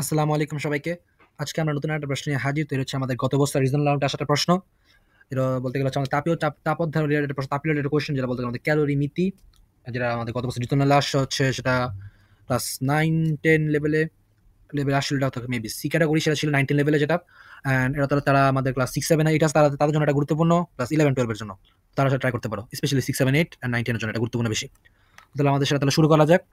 আসসালামু আলাইকুম সবাইকে। আজকে আমরা নতুন একটা প্রশ্ন নিয়ে হাজির। তো এটা হচ্ছে আমাদের গত বছর রিজনাল রাউন্ডে আসা একটা প্রশ্ন। এটা বলতে গেলে হচ্ছে আমাদের তাপ অধ্যয়ন রিলেটেড প্রশ্ন, তাপ রিলেটেড কোয়েশ্চেন, যেটা বলতে গেলে আমাদের ক্যালোরি মিতি, যেটা আমাদের গত বছর রিজনাল আসা হচ্ছে, সেটা ক্লাস 9-10 লেভেল আসলে এটা থাকে মেবি সি ক্যাটাগরি, সেটা ছিল 19 লেভেলে যেটা। অ্যান্ড এটা তারা আমাদের ক্লাস 6-7-8 আছে, তাদের জন্য এটা গুরুত্বপূর্ণ। ক্লাস 11-12 এর জন্য তারা সেটা ট্রাই করতে পারো, স্পেশালি 6-7-8 আর 9-10 এর জন্য এটা গুরুত্বপূর্ণ বেশি। তাহলে আমাদের সেটা তাহলে শুরু করা যাক।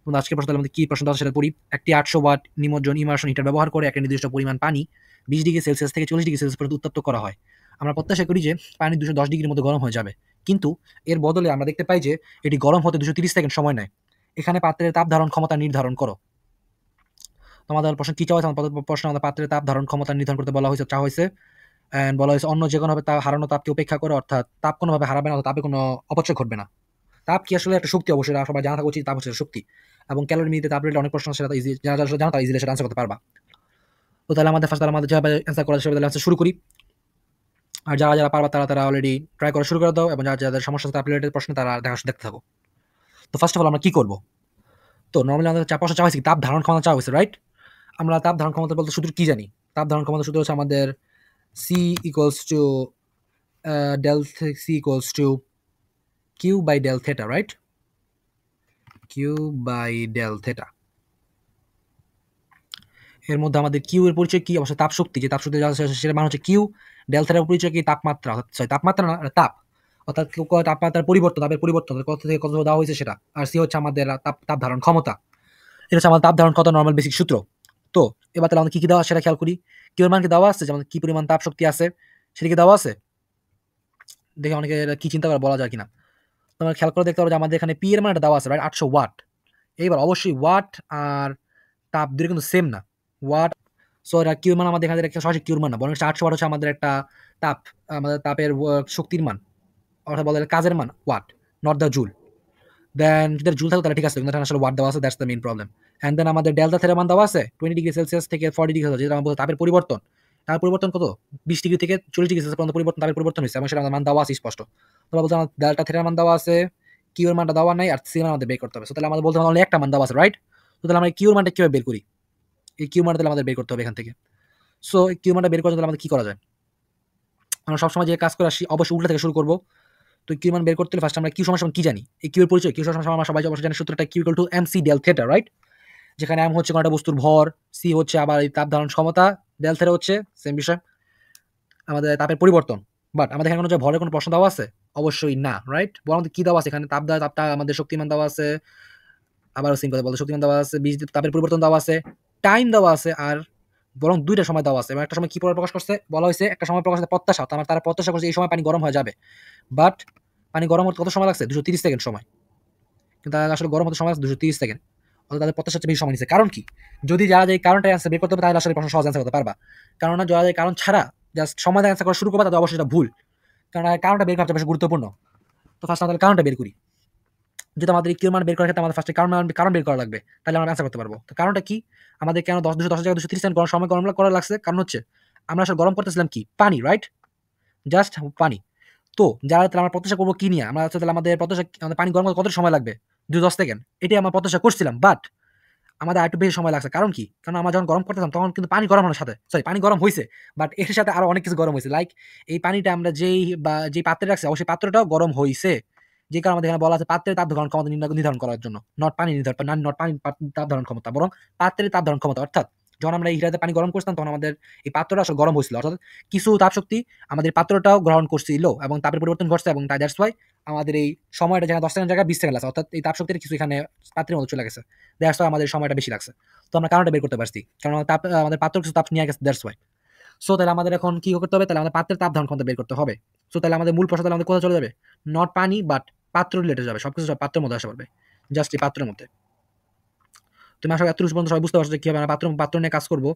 এবং আজকের প্রশ্ন তাহলে আমাদের কি প্রশ্ন আছে সেটা পড়ি। একটি 800 ওয়াট নিমজ্জন ইমার্শন হিটার ব্যবহার করে একটা নির্দিষ্ট পরিমাণ পানি 20 ডিগ্রি সেলসিয়াস থেকে 40 ডিগ্রি সেলসিয়াস পর্যন্ত উত্তপ্ত করা হয়। আমরা প্রত্যাশা করি যে পানি 210 ডিগ্রির মধ্যে গরম হয়ে যাবে, কিন্তু এর বদলে আমরা দেখতে পাই যে এটি গরম হতে 230 সেকেন্ড সময় নেয়। এখানে পাত্রের তাপ ধারণ ক্ষমতা নির্ধারণ করো। তোমাদের প্রশ্ন কি চাওয়া হয়েছে? আমাদের প্রশ্ন আমাদের পাত্রের তাপ ধারণ ক্ষমতা নির্ধারণ করতে বলা হয়েছে, চাওয়া হয়েছে। অ্যান্ড বলা হয়েছে অন্য যে কোনোভাবে তাপ হারানো তাপকে উপেক্ষা করে, অর্থাৎ তাপ কোনোভাবে হারাবে না, তাপে কোনো অপচয় ঘটবে না। তাপ কি আসলে একটা শক্তি, অবশ্যই সবার জানা থাকা উচিত তাপ হচ্ছে শক্তি। এবং ক্যালোরি মিনিটে তাপ রিলেটেড অনেক প্রশ্ন আছে, সেটা ইজি, যারা যারা জানো তারা ইজিলি সেটা আনসার করতে পারবা। তো তাহলে আমাদের ফার্স্ট আমাদের যেভাবে অ্যান্সার করা সেভাবে অ্যান্সার শুরু করি। আর যারা যারা পারবা তারা তারা অলরেডি ট্রাই করা শুরু করে দাও, এবং যারা যাদের সমস্যা তাপ রিলেটেড প্রশ্ন তারা দেখতে থাকো। তো ফার্স্ট অফ অল আমরা কি করবো? তো নর্মালি আমাদের প্রশ্ন চাওয়া হয়েছে কি, তাপ ধারণ ক্ষমতা চাওয়া হয়েছে, রাইট? আমরা তাপ ধারণ ক্ষমতা বলতে সূত্র কি জানি? তাপ ধারণ ক্ষমতা সূত্র হচ্ছে আমাদের C equals to del C equals to Q by del theta, right? Q by del theta. এর মধ্যে আমাদের কিউ এর পরিচয় কি? অবশ্যই তাপ শক্তি, যে তাপ শক্তি সেটা মান হচ্ছে কিউ। ডেল থেটার পরিচয় কি? তাপমাত্রা, সরি তাপমাত্রা না, তাপ, অর্থাৎ তাপমাত্রার পরিবর্তন, তাপের পরিবর্তন কত থেকে কত দেওয়া হয়েছে সেটা। আর সি হচ্ছে আমাদের তাপ ধারণ ক্ষমতা। এটা হচ্ছে আমাদের তাপ ধারণ ক্ষমতা নর্মাল বেসিক সূত্র। তো এবার তাহলে আমাদের কি কি দেওয়া সেটা খেয়াল করি। কিউ এর মান কি দেওয়া আছে, যেমন কি পরিমাণ তাপ শক্তি আছে সেটা কি দেওয়া আছে? দেখে অনেকে কি চিন্তা করে বলা যায় কিনা। তোমরা খেয়াল করে দেখতে পারো যে আমাদের এখানে পি এর মান দেওয়া আছে, রাইট? 800 ওয়াট। এইবার অবশ্যই ওয়াট আর তাপ দুটো কিন্তু সেম না। ওয়াট, সো এটা কিউর মান আমাদের এখানে একটা সরাসরি কিউর মান না, বরং 800 ওয়াট হচ্ছে আমাদের একটা তাপ, আমাদের তাপের শক্তির মান, অর্থাৎ বলা যায় কাজের মান ওয়াট, নট দ্য জুল। দেন যদি জুল থাকতো তাহলে ঠিক আছে, কিন্তু এখানে আসলে ওয়াট দেওয়া আছে, that's the main problem. And then আমাদের ডেল্টা থেটার মান দেওয়া আছে 20 ডিগ্রি সেলসিয়াস থেকে 40 ডিগ্রি সেলসিয়াস, যেটা আমাদের তাপের পরিবর্তন। তার পরিবর্তন কত? 20 ডিগ্রি থেকে 40 ডিগ্রি সেলসিয়াস পর্যন্ত পরিবর্তন, তাপের পরিবর্তন হয়েছে, এবং সেটা আমাদের মান দেওয়া আছে স্পষ্ট। তোমরা বলছো আমার ডেল্টা থেটার মান দেওয়া আছে, কিউ এর মানটা দেওয়া নাই, আর সি এর মান আমাদের বের করতে হবে। সো তাহলে আমাদের বলতে হবে একটা মান দেওয়া আছে, রাইট? তো তাহলে আমরা কিউ এর মানটা কিভাবে বের করি? এই কিউ মানটা তাহলে আমাদের বের করতে হবে এখান থেকে। সো এই কিউ মানটা বের করতে হলে আমাদের কি করা যায়? আমরা সবসময় যে কাজ করে আসি অবশ্যই উল্টা থেকে শুরু করবো। তো কিউ মান বের করতে হলে ফার্স্ট আমরা কিউ সমান কি জানি? এই কিউ এর পরিচয়, কিউ সমান আমরা সবাই অবশ্যই জানি সূত্রটা Q equal to MC del theta, right? যেখানে এম হচ্ছে কোনটা বস্তুর ভর, সি হচ্ছে আবার এই তাপ ধারণ ক্ষমতা, ডেল থেটা হচ্ছে সেম বিষয়, আমাদের তাপের পরিবর্তন। বাট আমাদের এখানে কোনো যে ভরের কোনো প্রশ্ন দেওয়া আছে? অবশ্যই না, রাইট? বরং আমাদের কি দেওয়া আছে এখানে? তাপটা আমাদের শক্তিমান দেওয়া আছে, আবার সিম কথা বলতে শক্তিমান দেওয়া আছে, তাপের পরিবর্তন দেওয়া আছে, টাইম দেওয়া আছে, আর বরং দুইটা সময় দেওয়া আছে। এবং একটা সময় কি প্রকাশ করছে বলা হয়েছে, একটা সময় প্রকাশ করছে প্রত্যাশা, তারা প্রত্যাশা করছে এই সময় পানি গরম হয়ে যাবে। বাট পানি গরম হতে কত সময় লাগছে? 230 সেকেন্ড সময়। কিন্তু তাদের আসলে গরম হতে সময় লাগছে 230 সেকেন্ড, অর্থাৎ তাদের প্রত্যাশা বেশি সময় নিচ্ছে। কারণ কি? যদি যারা যে কারণটা অ্যান্সার বের করতে হবে তাহলে আসলে প্রশ্ন সহজ অ্যান্সার করতে পারবা। কারণ যারা যে কারণ ছাড়া জাস্ট সময় অ্যান্সার করা শুরু করবে তাদের অবশ্যই এটা ভুল। কারণ কারণটা বের করা বেশি গুরুত্বপূর্ণ। তো ফার্স্ট আমাদের কারণটা বের করি। যদি আমাদের কিউ মান বের করার ক্ষেত্রে আমাদের ফার্স্টে কারণ বের করা লাগবে, তাহলে আমরা অ্যান্সার করতে পারবো। তো কারণটা কি? আমাদের কেন 210 জায়গায় 230 সেকেন্ড গরম সময় গরম করা লাগছে? কারণ হচ্ছে আমরা আসলে গরম করতেছিলাম কি? পানি, রাইট? জাস্ট পানি। তো যারা তাহলে আমরা প্রত্যাশা করবো কি নিয়ে? আমরা হচ্ছে তাহলে আমাদের প্রত্যাশা আমাদের পানি গরম করতে কত সময় লাগবে? 210 সেকেন্ড। এটাই আমরা প্রত্যাশা করছিলাম। বাট আমাদের আরেকটু বেশি সময় লাগছে। কারণ কি? কারণ আমরা যখন গরম করতেছিলাম তখন কিন্তু পানি গরম হওয়ার সাথে, সরি পানি গরম হইছে। বাট এর সাথে আরো অনেক কিছু গরম হইছে। লাইক এই পানিটা আমরা যেই পাত্রে রাখছি অবশ্যই পাত্রটাও গরম হইছে। যে কারণে আমাদের এখানে বলা আছে পাত্রের তাপ ধারণ ক্ষমতা নির্ধারণ করার জন্য। নট পানি নির্ধারণ, নট পানি তাপ ধারণ ক্ষমতা, বরং পাত্রের তাপ ধারণ ক্ষমতা। অর্থাৎ যখন আমরা এই হিটারে পানি গরম করছিলাম তখন আমাদের এই পাত্রটা আসলে গরম হয়েছিল। অর্থাৎ কিছু তাপ শক্তি আমাদের পাত্রটাও গ্রহণ করছিল এবং তাপের পরিবর্তন ঘটছে, এবং তাই দ্যাটস ওয়াই আমাদের এই সময়টা যেখানে 10 সেকেন্ড জায়গায় 20 সেকেন্ড লাগছে। অর্থাৎ এই তাপ শক্তির কিছু এখানে পাত্রের মধ্যে চলে গেছে। দ্যাটস ওয়াই আমাদের সময়টা বেশি লাগছে। তো আমরা কারণটা বের করতে পারছি, কারণ আমাদের পাত্র কিছু তাপ নিয়ে গেছে, দ্যাটস ওয়াই। সো তাহলে আমাদের এখন কি করতে হবে? তাহলে আমাদের পাত্রের তাপ ধারণ ক্ষমতা বের করতে হবে। সো তাহলে আমাদের মূল প্রশ্ন তাহলে আমাদের কোথায় চলে যাবে? নট পানি বাট পাত্র রিলেটেড যাবে, সবকিছু সব পাত্রের মধ্যে আসা পারবে, জাস্ট এই পাত্রের মধ্যে। তুমি আসলে এত পর্যন্ত সবাই বুঝতে পারছো যে কিভাবে আমরা পাত্র নিয়ে কাজ করবো।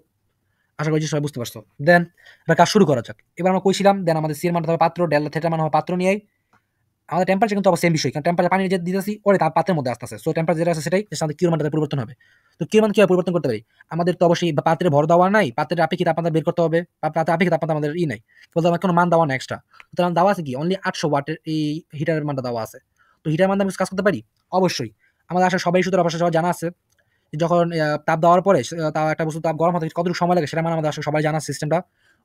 আশা করি যে সবাই বুঝতে পারছো। দেন আমরা কাজ শুরু করা যাক। এবার আমরা কইছিলাম দেন আমাদের সি এর মান হবে পাত্র, ডেল্টা থেটা মান হবে পাত্র নিয়েই। আমাদের টেম্পারেচার কিন্তু আবার সেম বিষয়, কারণ টেম্পারেচার পানি যে দিতেছি ওরে তার পাত্রের মধ্যে আসতেছে। সো টেম্পারেচার যেটা আছে সেটাই আমাদের কিউ মানটা পরিবর্তন হবে। তো কিউ মান কিভাবে পরিবর্তন করতে পারি? আমাদের তো অবশ্যই পাত্রে ভর দেওয়া নাই, পাত্রের আপেক্ষিক তাপমাত্রা বের করতে হবে। পাত্রের আপেক্ষিক তাপমাত্রা আমাদের নাই, বলতে আমার কোনো মান দেওয়া নাই এক্সট্রা। সুতরাং দেওয়া আছে কি অনলি 800 ওয়াটের এই হিটারের মানটা দেওয়া আছে। তো হিটার মান আমি কাজ করতে পারি অবশ্যই। আমাদের আসলে সবাই সুতরাং অবশ্যই সবাই জানা আছে যখন তাপ দেওয়ার পরে তাও একটা বস্তু তাপ গরম হতে কতটুকু সময় লাগে সেটা মানে আমাদের আসলে সবাই জানা সিস্টেমটা।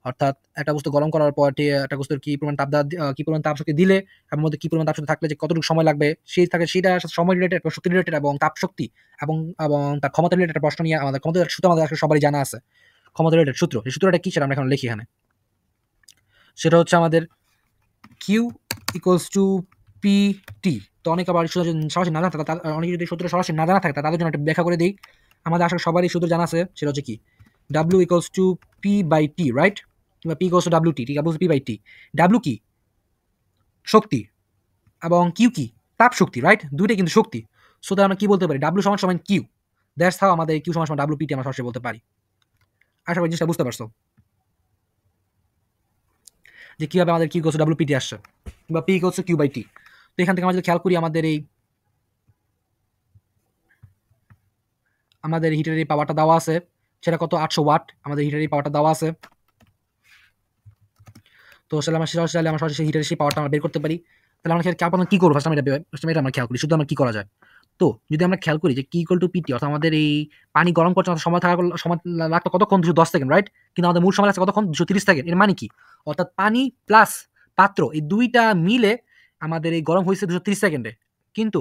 অর্থাৎ একটা বস্তু গরম করার পর একটা বস্তুর কি পরিমাণ তাপ দেওয়া কি পরিমাণ তাপ শক্তি দিলে এর মধ্যে কি পরিমাণ তাপ শক্তি থাকলে যে কতটুকু সময় লাগবে সেই থাকে সেটা সময় রিলেটেড এবং শক্তি রিলেটেড এবং তাপ শক্তি এবং এবং তার ক্ষমতা রিলেটেড প্রশ্ন নিয়ে আমাদের ক্ষমতা সূত্র আমাদের আসলে সবারই জানা আছে। ক্ষমতা রিলেটেড সূত্র, এই সূত্রটা কি সেটা আমরা এখন লিখি এখানে। সেটা হচ্ছে আমাদের কিউ ইকুয়ালস টু পিটি। তো অনেক আবার সরাসরি না জানা থাকে, অনেকে যদি সূত্র সরাসরি না জানা থাকে তাদের জন্য একটা ব্যাখ্যা করে দিই। আমাদের আসলে সবারই সূত্র জানা আছে, সেটা হচ্ছে কি W equals to P by T, right? কিংবা P equals to W T, W P by T. W কি? শক্তি। এবং কিউ কি? তাপ শক্তি, রাইট? দুইটাই কিন্তু শক্তি। সো তাহলে আমরা কি বলতে পারি? ডাব্লিউ সমান সমান কিউ। দ্যাটস হাউ আমাদের কিউ সমান সমান ডাব্লিউ পিটি আমরা সরাসরি বলতে পারি। আশা করি জিনিসটা বুঝতে পারছো যে কিভাবে আমাদের Q equals to W PT আসছে, বা P equals to Q by T. তো এখান থেকে আমরা যদি খেয়াল করি আমাদের হিটারের এই পাওয়ারটা দেওয়া আছে, সেটা কত? 800 ওয়াট আমাদের হিটারের এই পাওয়ারটা দেওয়া আছে। তো আসলে আমরা সরাসরি হিটারের সেই পাওয়ারটা আমরা বের করতে পারি। তাহলে আমরা কি করবো? ফার্স্ট এটা আমরা খেয়াল করি, শুধু আমরা কি করা যায়। তো যদি আমরা খেয়াল করি যে কি ইকুয়াল টু পিটি, অর্থাৎ আমাদের এই পানি গরম করতে সময় লাগতো কতক্ষণ? 210 সেকেন্ড, রাইট? কিন্তু আমাদের মূল সময় লাগছে কতক্ষণ? 230 সেকেন্ড। এর মানে কি? অর্থাৎ পানি প্লাস পাত্র এই দুইটা মিলে আমাদের এই গরম হয়েছে 230 সেকেন্ডে। কিন্তু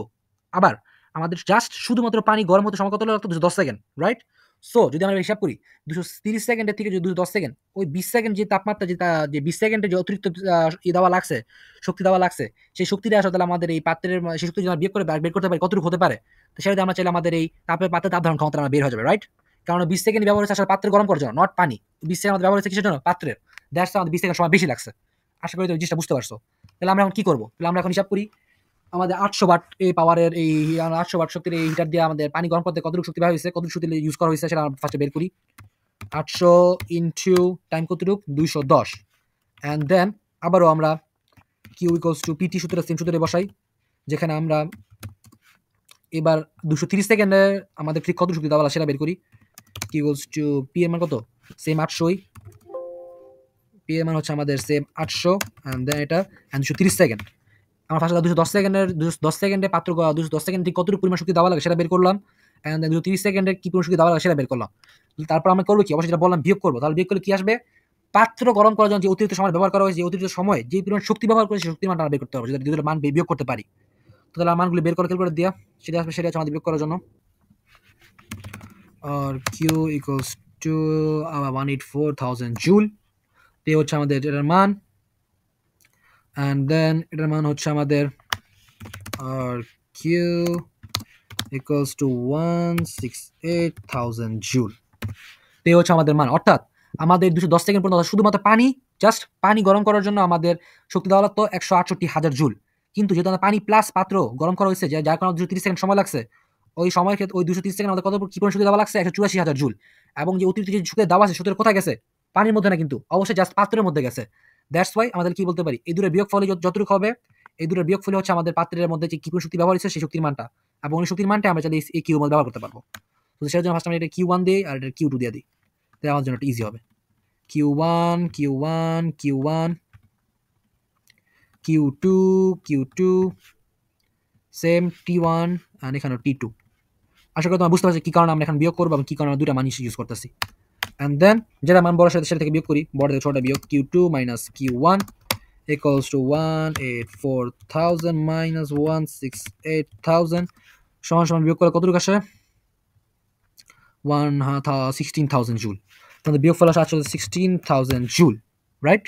আবার আমাদের জাস্ট শুধুমাত্র পানি গরম হতে সময় কত লাগতো? 210 সেকেন্ড, রাইট? সো যদি আমরা হিসাব করি 230 সেকেন্ডের থেকে যদি 210 সেকেন্ড, ওই 20 সেকেন্ড যে তাপমাত্রা যে 20 সেকেন্ডের যে অতিরিক্ত দেওয়া লাগছে, শক্তি দেওয়া লাগছে, সেই শক্তিটা আসলে আমাদের এই পাত্রের সেই শক্তি যদি আমরা বের করতে পারি কতটুকু হতে পারে, তো সেটা আমরা চাইলে আমাদের এই পাত্রের তাপ ধারণ ক্ষমতা আমরা বের হয়ে যাবে, রাইট? কারণ 20 সেকেন্ড ব্যবহার হচ্ছে আসলে পাত্রে গরম করার জন্য, নট পানি। 20 সেকেন্ড আমাদের ব্যবহার হচ্ছে কিসের জন্য? পাত্রের। দ্যাটস আমাদের 20 সেকেন্ড সময় বেশি লাগছে। আশা করি তুমি জিনিসটা বুঝতে পারছো। তাহলে আমরা এখন কি করবো? তাহলে আমরা এখন হিসাব করি আমাদের 800 ওয়াট এই পাওয়ারের এই 800 ওয়াট শক্তির এই হিটার দিয়ে আমাদের পানি গরম করতে কতটুকু শক্তি ব্যবহার হয়েছে, কতটুকু শক্তি ইউজ করা হয়েছে সেটা আমরা ফার্স্টে বের করি। 800 ইনটু টাইম কতটুকু? 210। অ্যান্ড দেন আবারও আমরা কিউ ইকুয়ালস টু পিটি সূত্রে সেম সূত্রে বসাই, যেখানে আমরা এবার 230 সেকেন্ডে আমাদের ঠিক কত শক্তি দেওয়া সেটা বের করি। কিউ ইকুয়ালস টু পি এর মান কত? সেম 800ই। পি এর মান হচ্ছে আমাদের সেম 800 অ্যান্ড দেন এটা 230 সেকেন্ড। আমরা ফার্স্টে 210 সেকেন্ডে 210 সেকেন্ড ঠিক কতটুকু পরিমাণ শক্তি দেওয়া লাগে সেটা বের করলাম। অ্যান্ড দেন 230 সেকেন্ডে কি পরিমাণ শক্তি দেওয়া লাগে সেটা বের করলাম। তারপর আমরা করবো কি? অবশ্যই যেটা বললাম, বিয়োগ করবো। তাহলে বিয়োগ করলে কি আসবে? পাত্র গরম করার জন্য যে অতিরিক্ত সময় ব্যবহার করা হয়েছে, যে অতিরিক্ত সময় যে পরিমাণ শক্তি ব্যবহার করেছে, শক্তির মানটা আমরা বের করতে পারবো, যদি দুটো মান বিয়োগ করতে পারি। তো তাহলে মানগুলি বের করে ক্যালকুলেটর দিয়া সেটা আসবে, সেটা হচ্ছে আমাদের বিয়োগ করার জন্য। আর কিউ ইকুয়ালস টু 184,000 জুল। তো হচ্ছে আমাদের এটার মান। অ্যান্ড দেন এটার মান হচ্ছে আমাদের আর কিউ ইকুয়ালস টু 168,000 জুল। তো হচ্ছে আমাদের মান। অর্থাৎ আমাদের 210 সেকেন্ড পর্যন্ত শুধুমাত্র পানি, জাস্ট পানি গরম করার জন্য আমাদের শক্তি দেওয়া লাগতো 168,000 জুল। কিন্তু যেহেতু আমাদের পানি প্লাস পাত্র গরম করা হয়েছে, যার কারণে 230 সেকেন্ড সময় লাগছে, ওই সময়ের ক্ষেত্রে ওই 230 সেকেন্ড আমাদের কত কি পরিমাণ শক্তি দেওয়া লাগছে? 184,000 জুল। এবং যে অতিরিক্ত যে শক্তি দেওয়া আছে শক্তির কোথায় গেছে? পানির মধ্যে না, কিন্তু অবশ্যই জাস্ট পাত্রের মধ্যে গেছে। দ্যাটস ওয়াই আমাদের কি বলতে পারি, এই দুটোর বিয়োগ ফলে যতটুকু হবে, এই দুটোর বিয়োগ ফলে হচ্ছে আমাদের পাত্রের মধ্যে যে কি পরিমাণ শক্তি ব্যবহার হয়েছে সেই শক্তির মানটা, এবং ওই শক্তির মানটা আমরা চাইলে এই কিউ মধ্যে ব্যবহার করতে পারবো। তো সেটার জন্য ফার্স্ট আমরা এটা কিউ ওয়ান দিই আর এটা কিউ টু দিয়ে দিই, তাই আমার জন্য ইজি হবে। Q1, Q1, Q1, Q2, Q2, same T1 আর এখানে T2। আশা করি তোমরা বুঝতে পারছো কি কারণে আমরা এখন বিয়োগ করবো এবং কি কারণে আমরা দুটা মান ইউজ করতেছি। অ্যান্ড দেন যেটা মান বড় সাথে সেটা থেকে বিয়োগ করি, বড় থেকে ছোটটা বিয়োগ। Q2 minus Q1 equals to 184,000 minus 168,000 সমান সমান বিয়োগ করে কতটুকু আসে? 16,000 জুল। তাহলে বিয়োগ ফল আসে 16,000 জুল, রাইট?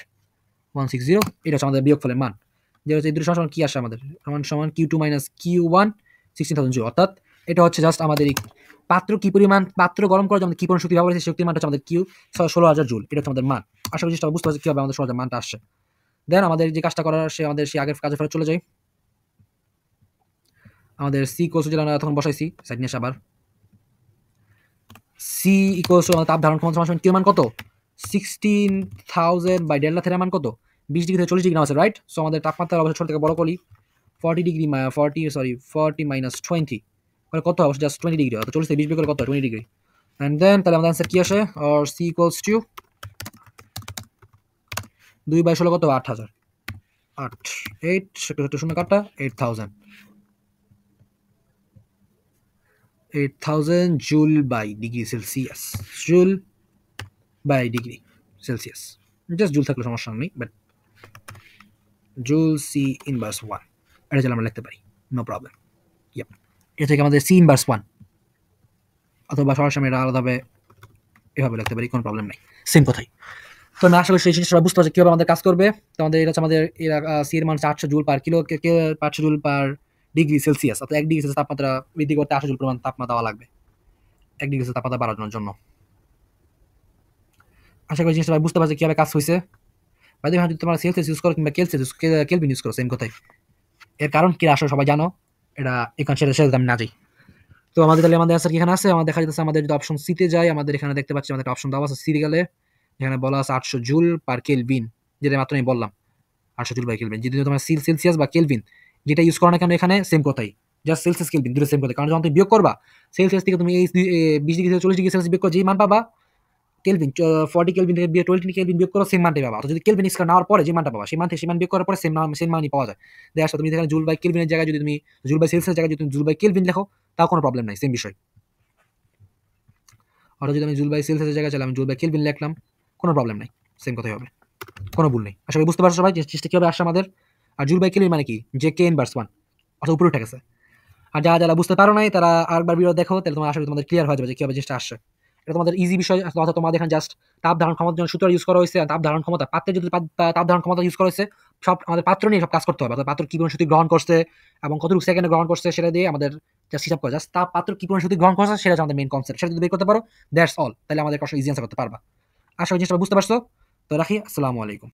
160, এটা হচ্ছে আমাদের বিয়োগফলের মান। যে হচ্ছে এই দুটো সমান কি আসে আমাদের? সমান সমান Q2 মাইনাস Q1 16,000 জুল। অর্থাৎ এটা হচ্ছে জাস্ট আমাদের এই পাত্র কি পরিমাণ পাত্র গরম করার জন্য কি পরিমাণ শক্তি ব্যবহার হয়েছে, শক্তির মানটা হচ্ছে আমাদের Q 16,000 জুল। এটা হচ্ছে আমাদের মান। আশা করি জিনিসটা বুঝতে পারছি কিভাবে আমাদের সহজে মানটা আসছে। দেন আমাদের যে কাজটা করার আমাদের সেই আগের কাজে ফেরত চলে যাই। আমাদের সি ইকুয়ালস যেটা আমরা তখন বসাইছি সাইড নিয়ে আবার সি ইকুয়ালস আমাদের তাপ ধারণ ক্ষমতা সমান কিউ মান কত? 16,000 বাই ডেল্টা থেটার মান কত? 20 ডিগ্রি থেকে 40 ডিগ্রি আছে, রাইট? সো আমাদের তাপমাত্রা অবশ্যই ছোট থেকে বড় করি। 40 মাইনাস 20 মানে কত? অবশ্যই জাস্ট 20 ডিগ্রি। অর্থাৎ 40 থেকে 20 বিয়োগ করলে কত? 20 ডিগ্রি। অ্যান্ড দেন তাহলে আমাদের অ্যান্সার কি আসে? আর সি ইকুয়ালস টু 2/16 কত? 8,000। 8 শূন্য কাটা 8,000। 8000 joule by degree Celsius, joule by degree Celsius, just joule থাকলে সমস্যা নেই, বাট জুল সি ইনভার্স 1 এটা চাইলে আমরা লিখতে পারি, নো প্রবলেম। ইয়াপ, এটা থেকে আমাদের সি ইনভার্স 1 অথবা সরাসরি আমরা এটা আলাদাভাবে এভাবে লিখতে পারি, কোনো প্রবলেম নাই, সেম কথাই। তো আমি আশা করি সেই জিনিসটা বুঝতে পারছি কীভাবে আমাদের কাজ করবে। তো আমাদের এটা হচ্ছে আমাদের সি এর মান 800 joule per kilo, 800 joule per degree Celsius, অর্থাৎ 1 ডিগ্রি সেলসিয়াস তাপমাত্রা বৃদ্ধি করতে 800 জুল পরিমাণ তাপমাত্রা দেওয়া লাগবে 1 ডিগ্রি সেলসিয়াস তাপমাত্রা বাড়ানোর জন্য। আশা করি জিনিসটা বুঝতে পারছি কীভাবে কাজ হয়েছে। বাই দ্য ওয়ে, যদি তোমরা সেলসিয়াস ইউজ করো কিংবা কেলভিন ইউজ করো, সেম কথাই। এর কারণ কি আসলে সবাই জানো, এটা এখানে সেটা আমি না যাই। তো আমাদের তাহলে আমাদের অ্যান্সার কি এখানে আছে, আমাদের দেখা যাচ্ছে আমাদের যদি অপশন সিতে যাই, আমাদের এখানে দেখতে পাচ্ছি আমাদের একটা অপশন দেওয়া আছে সিতে গেলে, এখানে বলা আছে 800 জুল পার কেলভিন, যেটা মাত্র আমি বললাম 800 জুল বাই কেলভিন। যদি তোমার সেলসিয়াস বা কেলভিন যেটা ইউজ করো না কেন, এখানে সেম কথাই, জাস্ট সেলসিয়াস কেলভিন দুটো সেম কথাই। কারণ যখন তুমি বিয়োগ করবা সেলসিয়াস থেকে তুমি এই 20 ডিগ্রি থেকে 40 ডিগ্রি সেলসিয়াস বিয়োগ করে যেই মান পাবা, কেলভিন 40 কেলভিন থেকে 20 কেলভিন বিয়োগ করো সেম মানটাই পাবা। তো যদি কেলভিন স্কয়ার নেওয়ার পরে যে মানটা পাবা, সেই মান থেকে সেই মান বিয়োগ করার পরে সেম মানই পাওয়া যায়। দেখা তুমি এখানে জুল বাই কেলভিনের জায়গায় যদি তুমি জুল বাই সেলসিয়াস জায়গায় যদি তুমি জুল বাই কেলভিন লেখো, তাও কোনো প্রবলেম নাই, সেম বিষয়। অর্থাৎ যদি আমি জুল বাই সেলসিয়াসের জায়গায় চাইলে আমি জুল বাই কেলভিন লিখলাম, কোনো প্রবলেম নাই, সেম কথাই হবে, কোনো ভুল নেই। আশা করি বুঝতে পারছো সবাই জিনিসটা কীভাবে আসছে আমাদের। আর জুল বাই কেলভিন মানে কি, যে কে ইনভার্স 1 অর্থাৎ উপরে উঠে গেছে। আর যারা বুঝতে পারো নাই তারা আরেকবার ভিডিও দেখো, তাহলে তোমার আশা করি তোমাদের ক্লিয়ার হয়ে যাবে যে কীভাবে জিনিসটা আসছে। এটা তোমাদের ইজি বিষয়, অর্থাৎ তোমাদের এখানে জাস্ট তাপ ধারণ ক্ষমতার জন্য সূত্র ইউজ করা হয়েছে। তাপ ধারণ ক্ষমতা, পাত্রের যদি তাপ ধারণ ক্ষমতা ইউজ করা হয়েছে, সব আমাদের পাত্র নিয়ে সব কাজ করতে হবে। অর্থাৎ পাত্র কি পরিমাণ শক্তি গ্রহণ করছে এবং কতটুকু সেকেন্ডে গ্রহণ করছে সেটা দিয়ে আমাদের জাস্ট হিসাব করে, জাস্ট তাপ পাত্র কি পরিমাণ শক্তি গ্রহণ করছে সেটা আমাদের মেইন কনসেপ্ট। সেটা যদি বের করতে পারো, দ্যাটস অল, তাহলে আমাদের প্রশ্ন ইজি অ্যান্সার করতে পারবা। আশা করি জিনিসটা বুঝতে পারছো। তো রাখি, আসসালামু আলাইকুম।